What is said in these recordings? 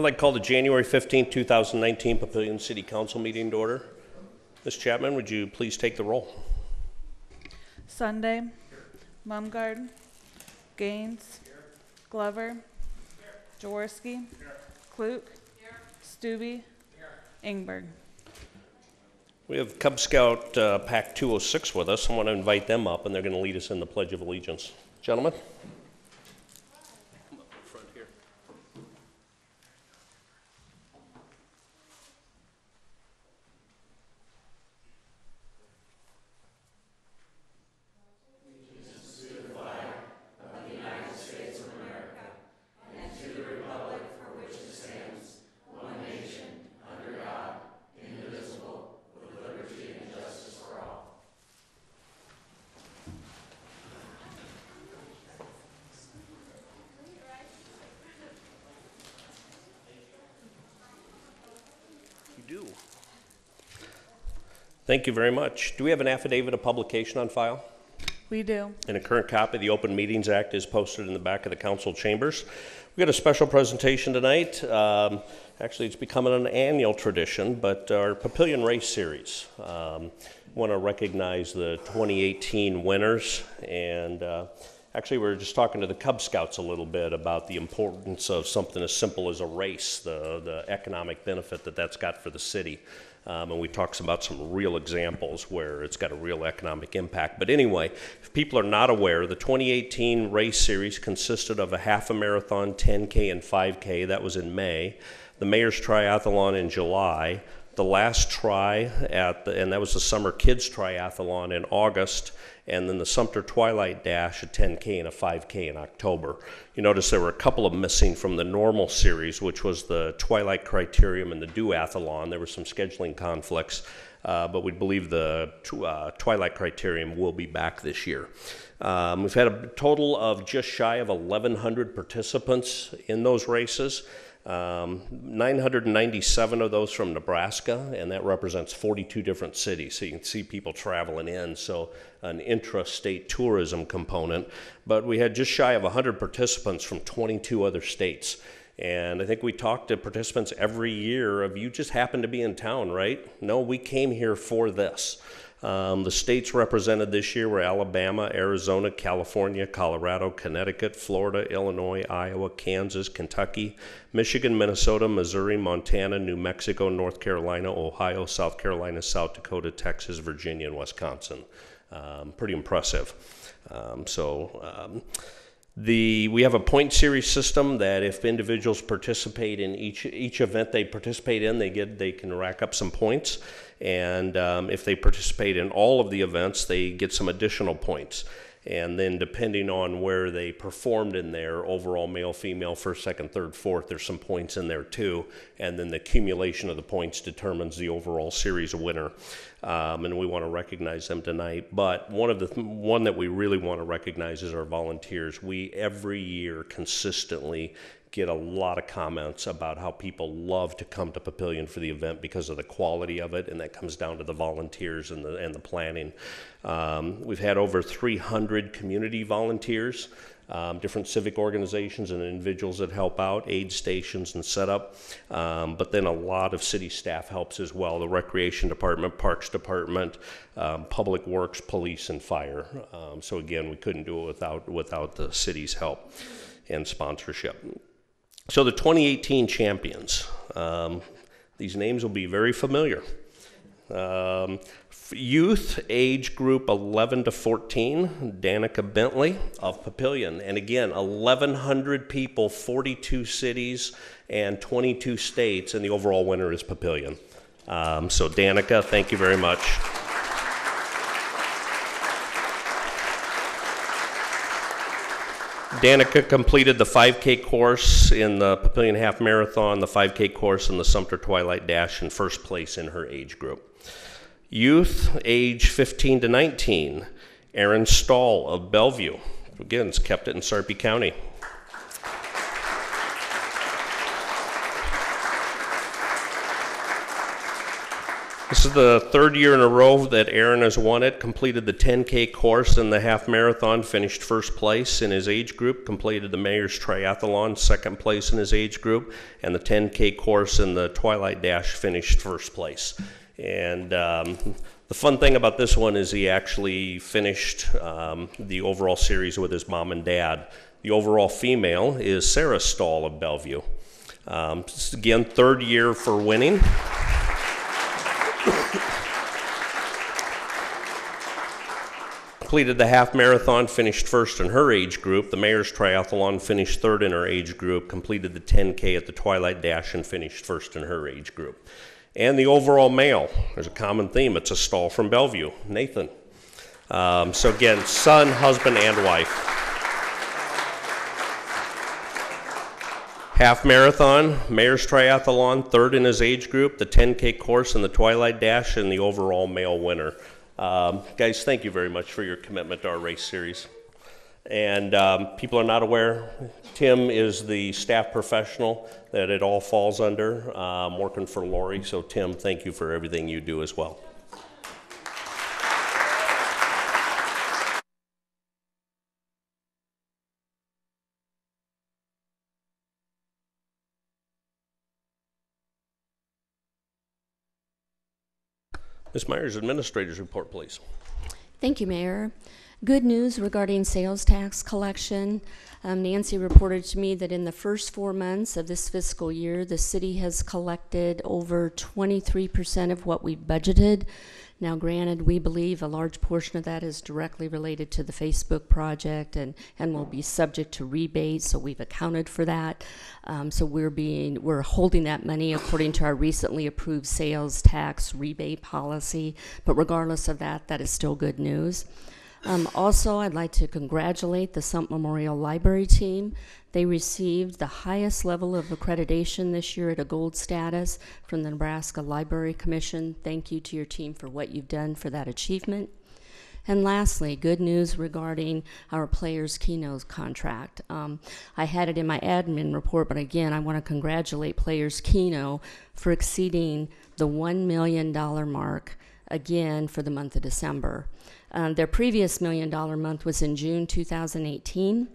I'd like to call the January 15, 2019 Papillion City Council meeting to order. Ms. Chapman, would you please take the roll? Sunde, Mumgard, Gaines, Glover, Jaworski, Kluch, Stubbe, Ingberg. We have Cub Scout Pack 206 with us. I want to invite them up, and they're going to lead us in the Pledge of Allegiance. Gentlemen. Come up in front here. Do. Thank you very much. Do we have an affidavit of publication on file? We do. And a current copy of the Open Meetings Act is posted in the back of the council chambers. We've got a special presentation tonight. Actually, it's becoming an annual tradition, but our Papillion Race Series. Want to recognize the 2018 winners, and actually, we were just talking to the Cub Scouts a little bit about the importance of something as simple as a race, the economic benefit that that's got for the city. And we talked about some real examples where it's got a real economic impact. But anyway, if people are not aware, the 2018 race series consisted of a half a marathon, 10K and 5K. That was in May. The Mayor's Triathlon in July. The last try and that was the Summer Kids Triathlon in August, and then the Sumter Twilight Dash, a 10K and a 5K in October. You notice there were a couple of missing from the normal series, which was the Twilight Criterium and the Duathlon. There were some scheduling conflicts, but we believe the Twilight Criterium will be back this year. We've had a total of just shy of 1,100 participants in those races. 997 of those from Nebraska, and that represents 42 different cities, so you can see people traveling in, so an intra-state tourism component. But we had just shy of 100 participants from 22 other states, and I think we talked to participants every year of, you just happen to be in town, right? No, we came here for this. The states represented this year were Alabama, Arizona, California, Colorado, Connecticut, Florida, Illinois, Iowa, Kansas, Kentucky, Michigan, Minnesota, Missouri, Montana, New Mexico, North Carolina, Ohio, South Carolina, South Dakota, Texas, Virginia, and Wisconsin. Pretty impressive. We have a point series system that if individuals participate in each event they participate in, they can rack up some points. And if they participate in all of the events, they get some additional points. And then depending on where they performed in there, overall male, female, first, second, third, fourth, there's some points in there too. And then the accumulation of the points determines the overall series winner. And we want to recognize them tonight. But one that we really want to recognize is our volunteers. We every year consistently get a lot of comments about how people love to come to Papillion for the event because of the quality of it, and that comes down to the volunteers and the planning. We've had over 300 community volunteers, different civic organizations and individuals that help out, aid stations and setup, but then a lot of city staff helps as well, the Recreation Department, Parks Department, Public Works, Police, and Fire. So again, we couldn't do it without the city's help and sponsorship. So the 2018 champions, these names will be very familiar. Youth age group 11 to 14, Danica Bentley of Papillion. And again, 1,100 people, 42 cities, and 22 states, and the overall winner is Papillion. So Danica, thank you very much. Danica completed the 5K course in the Papillion Half Marathon, the 5K course in the Sumter Twilight Dash, in first place in her age group. Youth, age 15 to 19, Aaron Stahl of Bellevue. Again, it's kept it in Sarpy County. This is the third year in a row that Aaron has won it. Completed the 10K course in the half marathon, finished first place in his age group. Completed the Mayor's Triathlon, second place in his age group. And the 10K course in the Twilight Dash, finished first place. And the fun thing about this one is he actually finished the overall series with his mom and dad. The overall female is Sarah Stahl of Bellevue. Again, third year for winning. Completed the half marathon, finished first in her age group. The Mayor's Triathlon, finished third in her age group. Completed the 10K at the Twilight Dash and finished first in her age group. And the overall male, there's a common theme. It's a Stahl from Bellevue, Nathan. So again, son, husband, and wife. Half marathon, Mayor's Triathlon, third in his age group, the 10K course and the Twilight Dash, and the overall male winner. Guys, thank you very much for your commitment to our race series. And people are not aware, Tim is the staff professional that it all falls under, working for Lori. So Tim, thank you for everything you do as well. Ms. Myers, Administrator's Report, please. Thank you, Mayor. Good news regarding sales tax collection. Nancy reported to me that in the first 4 months of this fiscal year, the city has collected over 23% of what we budgeted. Now, granted, we believe a large portion of that is directly related to the Facebook project and will be subject to rebates, so we've accounted for that. So we're holding that money according to our recently approved sales tax rebate policy. But regardless of that, that is still good news. Also, I'd like to congratulate the Sump Memorial Library team. They received the highest level of accreditation this year at a gold status from the Nebraska Library Commission. Thank you to your team for what you've done for that achievement. And lastly, good news regarding our Players Keno contract. I had it in my admin report, but again, I want to congratulate Players Keno for exceeding the $1 million mark again for the month of December. Their previous $1 million month was in June 2018.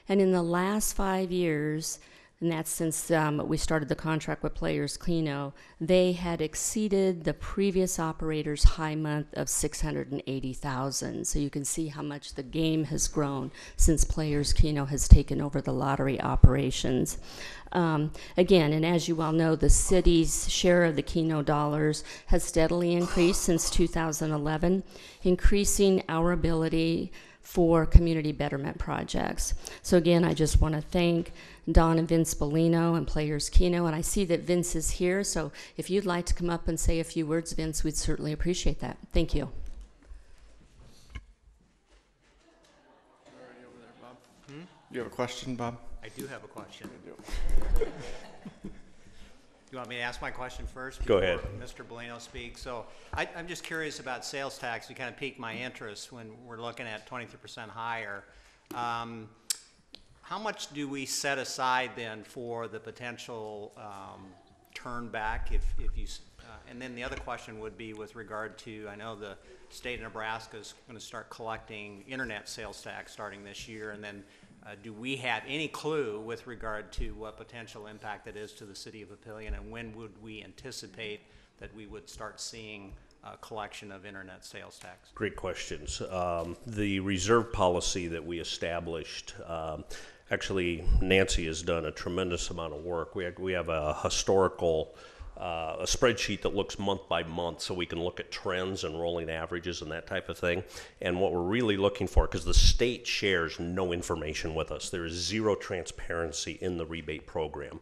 And in the last 5 years, and that's since we started the contract with Players Keno, they had exceeded the previous operator's high month of $680,000. So you can see how much the game has grown since Players Keno has taken over the lottery operations. Again, and as you well know, the city's share of the Keno dollars has steadily increased since 2011, increasing our ability for community betterment projects. So again, I just want to thank Don and Vince Bellino and Players Keno, and I see that Vince is here, so if you'd like to come up and say a few words, Vince, we'd certainly appreciate that. Thank you. Already over there, Bob. You have a question, Bob? I do have a question. You want me to ask my question first? Go ahead. Mr. Bellino speaks. So I'm just curious about sales tax. You kind of piqued my interest when we're looking at 23% higher. How much do we set aside then for the potential turn back if you, and then the other question would be with regard to, I know the state of Nebraska is going to start collecting internet sales tax starting this year, and then do we have any clue with regard to what potential impact that is to the city of Papillion, and when would we anticipate that we would start seeing collection of internet sales tax? Great questions. The reserve policy that we established, actually Nancy has done a tremendous amount of work. We have a historical a spreadsheet that looks month by month so we can look at trends and rolling averages and that type of thing. And what we're really looking for, because the state shares no information with us, there is zero transparency in the rebate program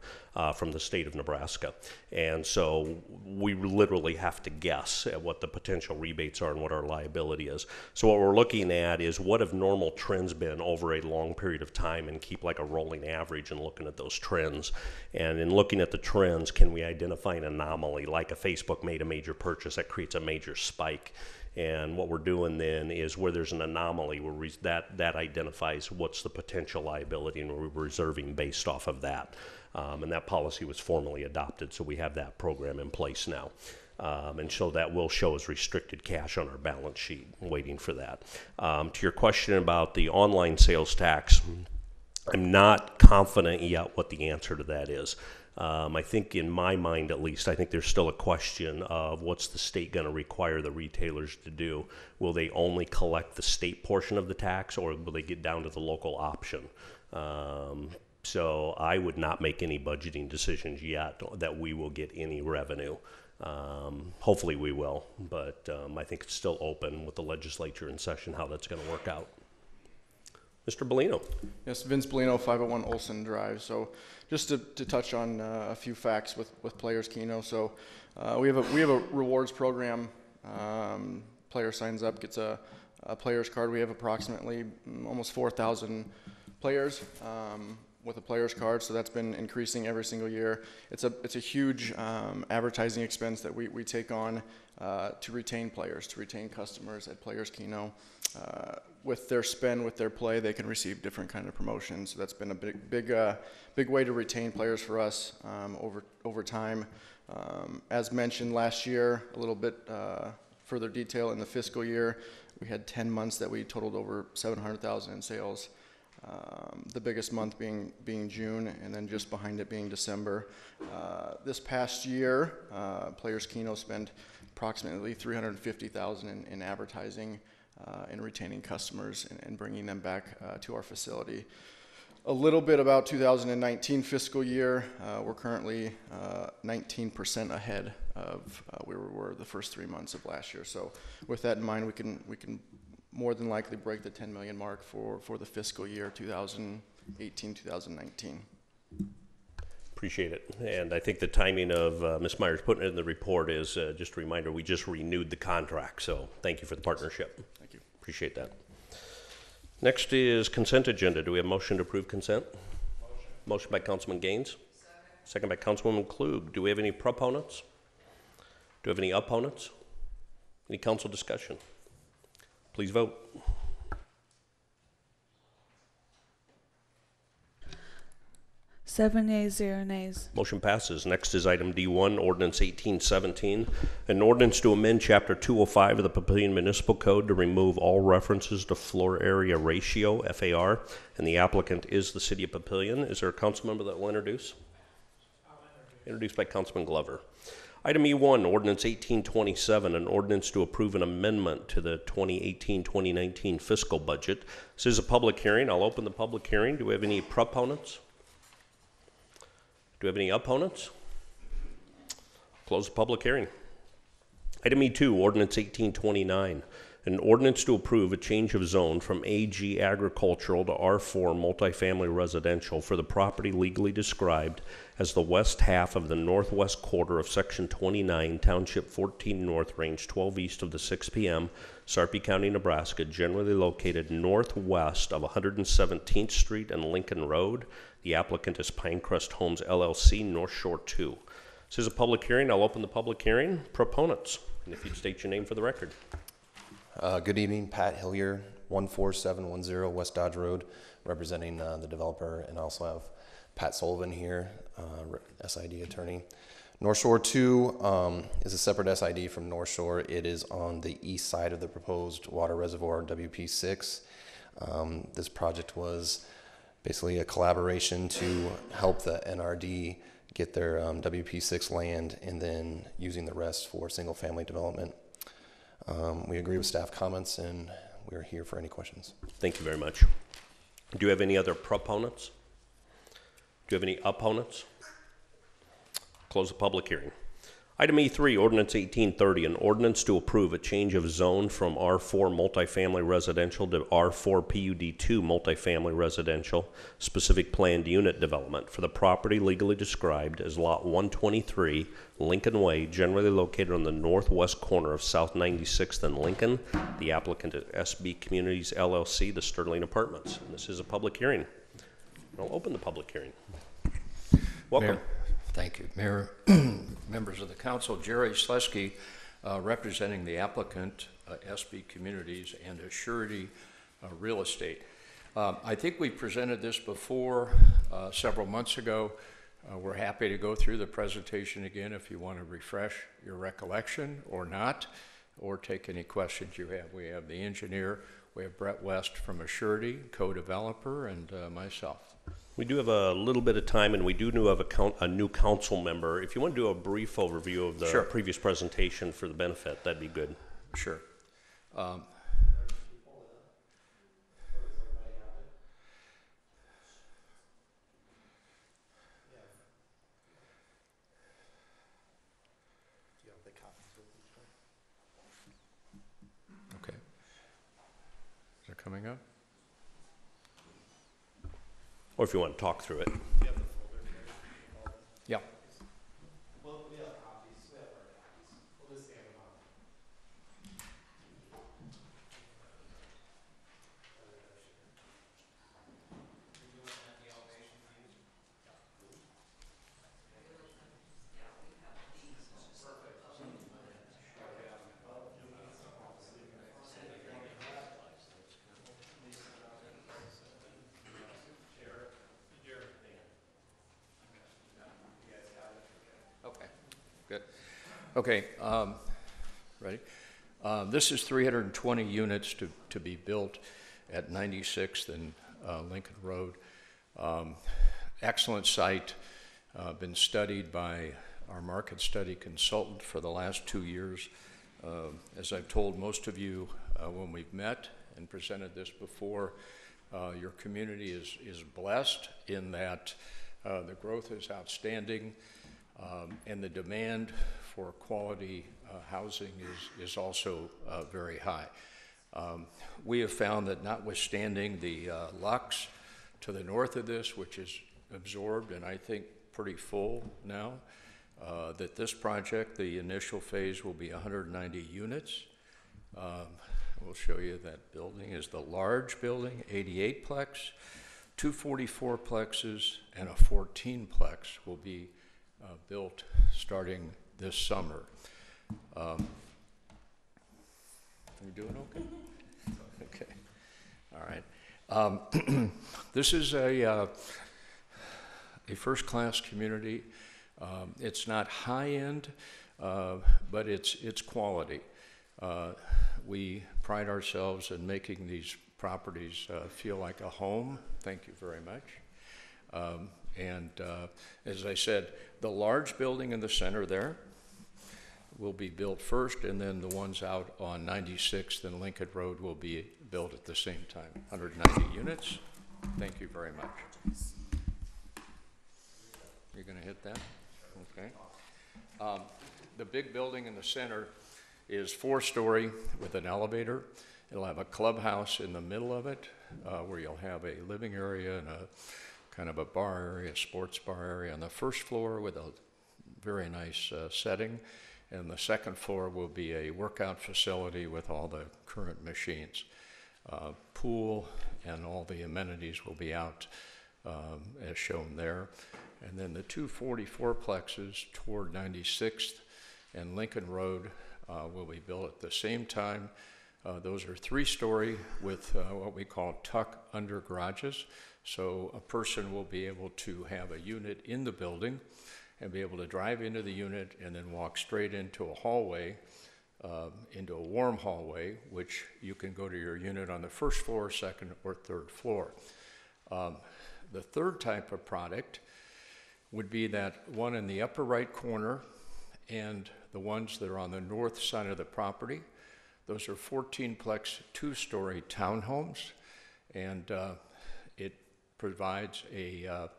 from the state of Nebraska. And so we literally have to guess at what the potential rebates are and what our liability is. So what we're looking at is what have normal trends been over a long period of time, and keep like a rolling average and looking at those trends. And in looking at the trends, can we identify an anomaly, like a Facebook made a major purchase that creates a major spike? And what we're doing then is where there's an anomaly, where that identifies what's the potential liability, and we're reserving based off of that. And that policy was formally adopted, so we have that program in place now. And so that will show as restricted cash on our balance sheet, waiting for that. To your question about the online sales tax, I'm not confident yet what the answer to that is. I think in my mind, at least, I think there's still a question of what's the state going to require the retailers to do. Will they only collect the state portion of the tax, or will they get down to the local option? So I would not make any budgeting decisions yet that we will get any revenue. Hopefully we will, but I think it's still open with the legislature in session how that's going to work out. Mr. Bellino. Yes, Vince Bellino, 501 Olson Drive. So just to touch on a few facts with Players Keno. So we have a rewards program. Player signs up, gets a player's card. We have approximately almost 4,000 players with a player's card, so that's been increasing every single year. It's a huge advertising expense that we take on to retain players, to retain customers at Players Keno. With their spend, with their play, they can receive different kind of promotions. So that's been a big way to retain players for us over time. As mentioned last year, a little bit further detail in the fiscal year, we had 10 months that we totaled over $700,000 in sales. The biggest month being June, and then just behind it being December. This past year, Players Keno spent approximately $350,000 in advertising and retaining customers and bringing them back to our facility. A little bit about 2019 fiscal year. We're currently 19% ahead of where we were the first 3 months of last year. So with that in mind, we can more than likely break the 10 million mark for the fiscal year 2018-2019. Appreciate it. And I think the timing of Ms. Myers putting it in the report is just a reminder, we just renewed the contract. So thank you for the partnership. Thank you. Appreciate that. Next is consent agenda. Do we have a motion to approve consent? Motion by Councilman Gaines. Second by Councilwoman Klug. Do we have any proponents? Do we have any opponents? Any council discussion? Please vote. Seven yeas, 0 nays. Motion passes. Next is item D1, Ordinance 1817, an ordinance to amend Chapter 205 of the Papillion Municipal Code to remove all references to floor area ratio, FAR, and the applicant is the City of Papillion. Is there a council member that will introduce? Introduced by Councilman Glover. Item E1, Ordinance 1827, an ordinance to approve an amendment to the 2018-2019 fiscal budget. This is a public hearing. I'll open the public hearing. Do we have any proponents? Do we have any opponents? Close the public hearing. Item E2, Ordinance 1829, an ordinance to approve a change of zone from AG agricultural to R4 multifamily residential for the property legally described as the west half of the northwest quarter of Section 29, Township 14 North, Range 12 east of the 6 p.m., Sarpy County, Nebraska, generally located northwest of 117th Street and Lincoln Road. The applicant is Pinecrest Homes, LLC, North Shore 2. This is a public hearing. I'll open the public hearing. Proponents, and if you'd state your name for the record. Good evening, Pat Hillier, 14710 West Dodge Road, representing the developer, and also have Pat Sullivan here, SID attorney. North Shore 2 is a separate SID from North Shore. It is on the east side of the proposed water reservoir, WP6. This project was basically a collaboration to help the NRD get their WP6 land and then using the rest for single family development. We agree with staff comments and we're here for any questions. Thank you very much. Do you have any other proponents? Do you have any opponents? Close the public hearing. Item E3, Ordinance 1830, an ordinance to approve a change of zone from R4 multifamily residential to R4 PUD2 multifamily residential specific planned unit development for the property legally described as Lot 123, Lincoln Way, generally located on the northwest corner of South 96th and Lincoln. The applicant is SB Communities, LLC, the Sterling Apartments. And this is a public hearing. I'll open the public hearing. Welcome. Mayor, thank you. Mayor, members of the council, Jerry Slesky, representing the applicant, SB Communities, and Assurity Real Estate. I think we presented this before several months ago. We're happy to go through the presentation again if you want to refresh your recollection or not, or take any questions you have. We have the engineer, we have Brett West from Assurity, co-developer, and myself. We do have a little bit of time, and we do have a new council member. If you want to do a brief overview of the Sure. previous presentation for the benefit, that'd be good. Sure. Okay. Is it coming up? Or if you want to talk through it. Yeah. Okay, good. Okay, ready? This is 320 units to be built at 96th and Lincoln Road. Excellent site, been studied by our market study consultant for the last 2 years. As I've told most of you when we've met and presented this before, your community is blessed in that the growth is outstanding. And the demand for quality housing is also very high. We have found that notwithstanding the Lux to the north of this, which is absorbed and I think pretty full now, that this project, the initial phase, will be 190 units. We'll show you that building is the large building, 88 plex, 244 plexes, and a 14 plex will be built starting this summer. Are you doing okay? Okay. All right. This is a first-class community. It's not high-end, but it's quality. We pride ourselves in making these properties feel like a home. Thank you very much. As I said, the large building in the center there will be built first, and then the ones out on 96th and Lincoln Road will be built at the same time. 190 units. Thank you very much. You're going to hit that? Okay. The big building in the center is 4-story with an elevator. It'll have a clubhouse in the middle of it where you'll have a living area and a kind of a bar area, sports bar area on the first floor with a very nice setting. And the second floor will be a workout facility with all the current machines. Pool and all the amenities will be out as shown there. And then the 244 plexes toward 96th and Lincoln Road will be built at the same time. Those are 3-story with what we call tuck under garages. So a person will be able to have a unit in the building and be able to drive into the unit and then walk straight into a hallway, into a warm hallway, which you can go to your unit on the first floor, second, or third floor. The third type of product would be that one in the upper right corner and the ones that are on the north side of the property. Those are 14-plex 2-story townhomes, and it provides a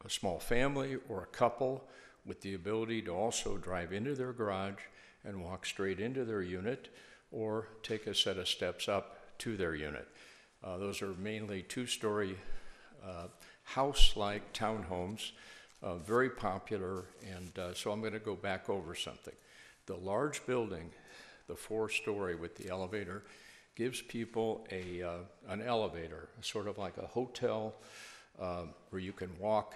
small family or a couple with the ability to also drive into their garage and walk straight into their unit or take a set of steps up to their unit. Those are mainly 2-story house-like townhomes, very popular, and so I'm going to go back over something. The large building, the 4-story with the elevator, gives people an elevator, sort of like a hotel where you can walk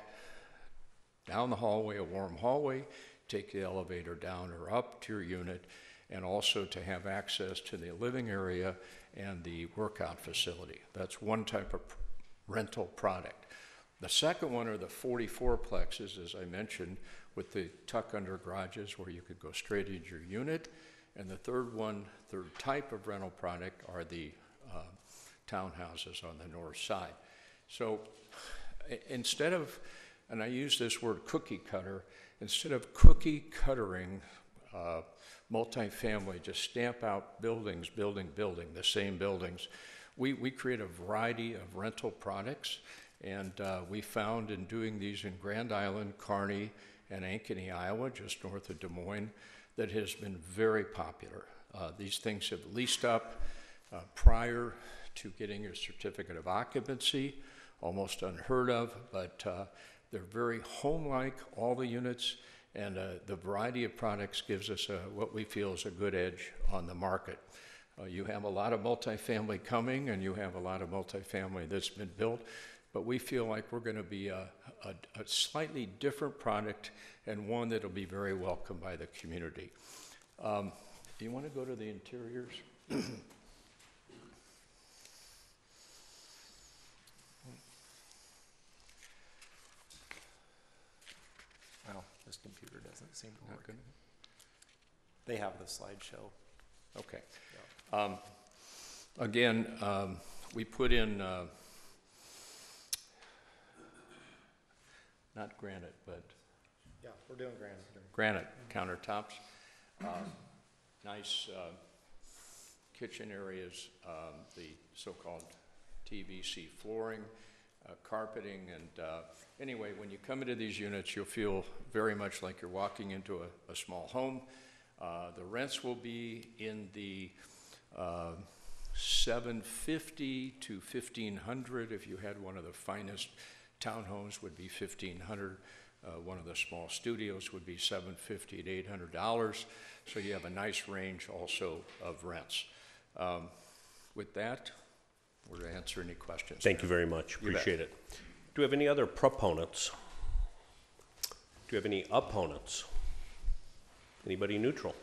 down the hallway, a warm hallway, take the elevator down or up to your unit, and also to have access to the living area and the workout facility. That's one type of rental product. The second one are the 44 plexes, as I mentioned, with the tuck under garages where you could go straight into your unit. And the third type of rental product are the townhouses on the north side. So instead of, and I use this word cookie cutter, instead of cookie cuttering multifamily, just stamp out buildings, building, the same buildings, we create a variety of rental products. And we found in doing these in Grand Island, Kearney, and Ankeny, Iowa, just north of Des Moines, that has been very popular. These things have leased up prior to getting a certificate of occupancy, almost unheard of, but they're very home-like, all the units, and the variety of products gives us what we feel is a good edge on the market. You have a lot of multifamily coming, and you have a lot of multifamily that's been built, but we feel like we're going to be a slightly different product and one that'll be very welcomed by the community. Do you want to go to the interiors? Well, this computer doesn't seem to work. They have the slideshow. Okay. Again, we put in not granite, but Yeah, we're doing granite. granite countertops. Nice kitchen areas, the so-called TVC flooring, carpeting, and anyway, when you come into these units, you'll feel very much like you're walking into a small home. The rents will be in the $750 to $1,500. If you had one of the finest townhomes, would be $1,500. One of the small studios would be $750 to $800. So you have a nice range also of rents. With that, we're to answer any questions. Thank you very much. You bet. Appreciate it. Do we have any other proponents? Do we have any opponents? Anybody neutral?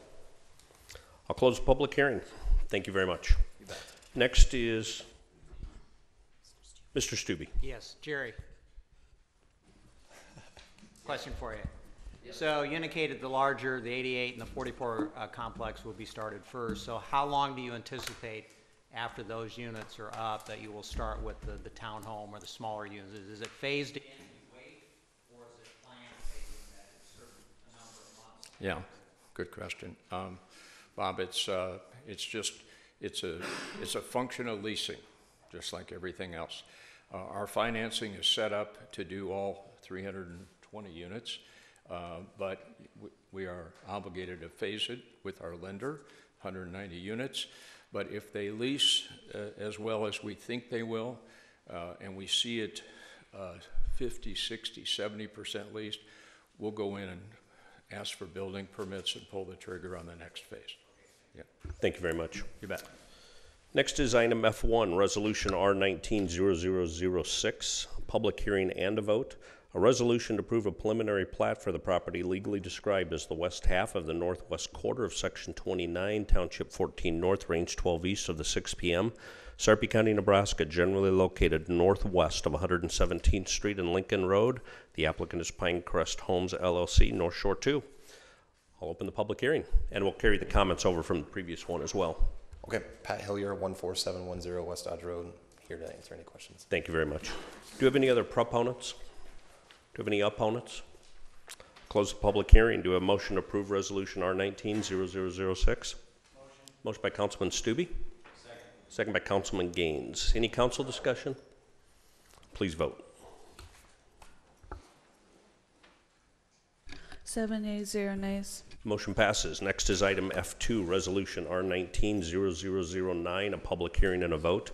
I'll close the public hearing. Thank you very much. You bet. Next is Mr. Stubbe. Yes, Jerry. Question for you. So you indicated the larger, the 88 and the 44 complex will be started first. So how long do you anticipate after those units are up that you will start with the townhome or the smaller units? Is it phased in, you wait, or is it planned phased in at a certain number of months? Yeah, good question. Bob, it's a function of leasing, just like everything else. Our financing is set up to do all 320 units, but we are obligated to phase it with our lender, 190 units. But if they lease as well as we think they will, and we see it 50, 60, 70% leased, we'll go in and ask for building permits and pull the trigger on the next phase. Yeah. Thank you very much. You bet. Next is item F1, Resolution R19-0006, public hearing and a vote. A resolution to approve a preliminary plat for the property legally described as the west half of the northwest quarter of Section 29, Township 14 North, Range 12 East of the 6 p.m., Sarpy County, Nebraska, generally located northwest of 117th Street and Lincoln Road. The applicant is Pinecrest Homes, LLC, North Shore 2. I'll open the public hearing, and we'll carry the comments over from the previous one as well. Okay, Pat Hillier, 14710 West Dodge Road, here to answer any questions. Thank you very much. Do you have any other proponents? Do you have any opponents? Close the public hearing. Do we have a motion to approve Resolution R19-0006? Motion by Councilman Stubbe. Second by Councilman Gaines. Any council discussion? Please vote. 7 yeas, 0 nays. Motion passes. Next is item F2, Resolution R19-0009, a public hearing and a vote.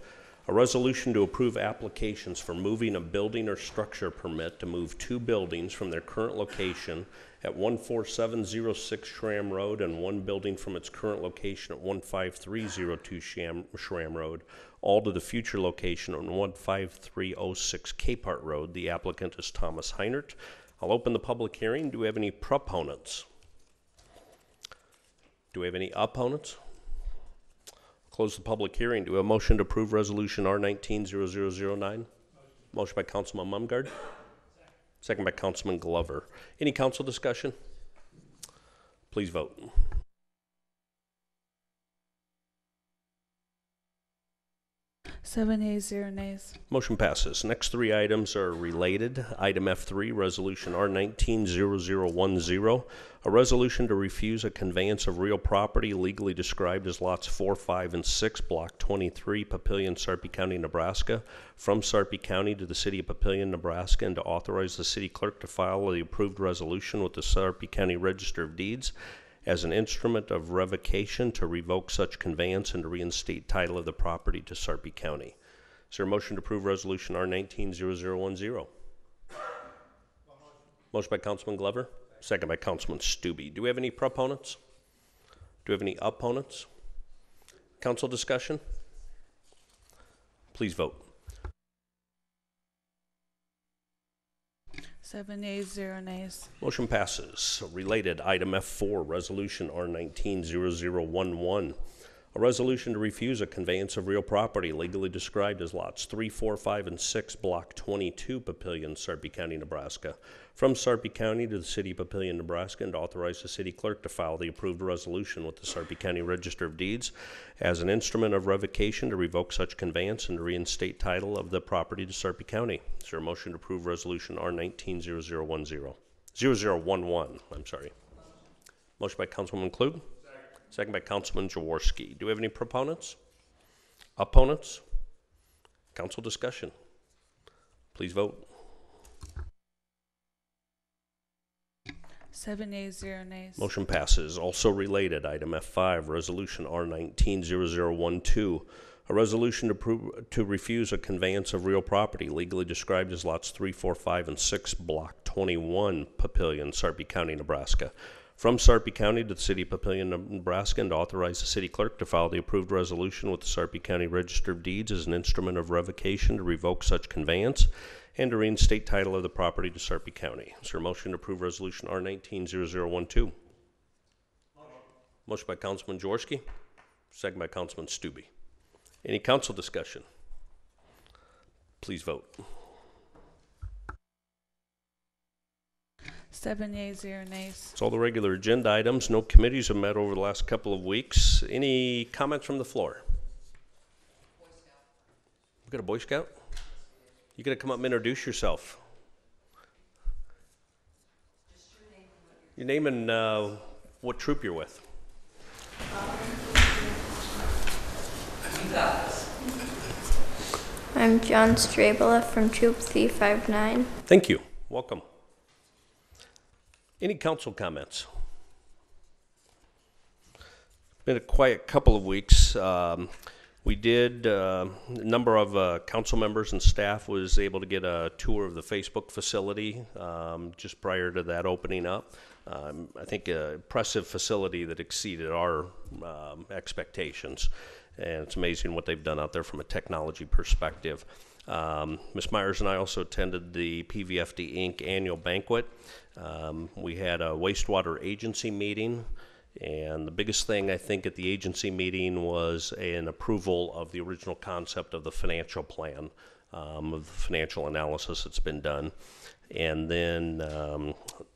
A resolution to approve applications for moving a building or structure permit to move two buildings from their current location at 14706 Schramm Road and one building from its current location at 15302 Schramm Road, all to the future location on 15306 Capehart Road. The applicant is Thomas Heinert. I'll open the public hearing. Do we have any proponents? Do we have any opponents? Close the public hearing. Do we have a motion to approve Resolution R19-0009? Motion by Councilman Mumgard. Second by Councilman Glover. Any council discussion? Please vote. Seven ayes, 0 nays. Motion passes. Next three items are related. Item F3, Resolution R19-0010, a resolution to refuse a conveyance of real property legally described as lots 4, 5, and 6, Block 23, Papillion, Sarpy County, Nebraska, from Sarpy County to the city of Papillion, Nebraska, and to authorize the city clerk to file the approved resolution with the Sarpy County Register of Deeds as an instrument of revocation to revoke such conveyance and to reinstate title of the property to Sarpy County. Is there a motion to approve Resolution R19-0010? Motion by Councilman Glover, second by Councilman Stubbe. Do we have any proponents? Do we have any opponents? Council discussion? Please vote. 7 ayes, 0 nays. Motion passes. Related, item F4, Resolution R19-0011, a resolution to refuse a conveyance of real property legally described as lots 3, 4, 5, and 6, Block 22, Papillion, Sarpy County, Nebraska, from Sarpy County to the city of Papillion, Nebraska, and to authorize the city clerk to file the approved resolution with the Sarpy County Register of Deeds as an instrument of revocation to revoke such conveyance and to reinstate title of the property to Sarpy County. Is there a motion to approve Resolution R19-0010? 0011, I'm sorry. Motion by Councilwoman Kluch. Second by Councilman Jaworski. Do we have any proponents? Opponents? Council discussion. Please vote. 7 ayes, 0 nays. Motion passes. Also related, item F5, Resolution R19-0012, a resolution to refuse a conveyance of real property legally described as lots 3, 4, 5, and 6, Block 21, Papillion, Sarpy County, Nebraska, from Sarpy County to the city of Papillion, Nebraska, and to authorize the city clerk to file the approved resolution with the Sarpy County Register of Deeds as an instrument of revocation to revoke such conveyance and to reinstate title of the property to Sarpy County. Is there a motion to approve Resolution R19-0012? Motion by Councilman Jaworski, second by Councilman Stubbe. Any council discussion? Please vote. 7 ayes, 0 nays. It's all the regular agenda items. No committees have met over the last couple of weeks. Any comments from the floor? We got a Boy Scout? You got to come up and introduce yourself. Your name and what troop you're with. I'm John Strabela from Troop 359. Thank you. Welcome. Any council comments? Been a quiet couple of weeks. We did, a number of council members and staff was able to get a tour of the Facebook facility just prior to that opening up. I think an impressive facility that exceeded our expectations. And it's amazing what they've done out there from a technology perspective. Ms. Myers and I also attended the PVFD Inc. annual banquet. We had a wastewater agency meeting, and the biggest thing I think at the agency meeting was an approval of the original concept of the financial plan, of the financial analysis that's been done. And then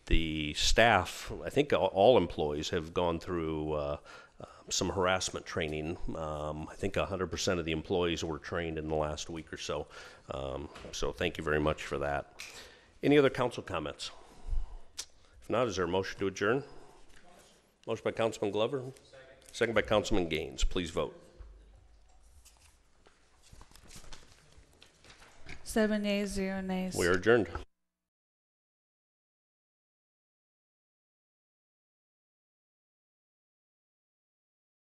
the staff, I think all employees have gone through some harassment training. I think 100% of the employees were trained in the last week or so. So thank you very much for that. Any other council comments? If not, is there a motion to adjourn? Motion by Councilman Glover. Second by Councilman Gaines. Please vote. 7 ayes, 0 nays. We are adjourned.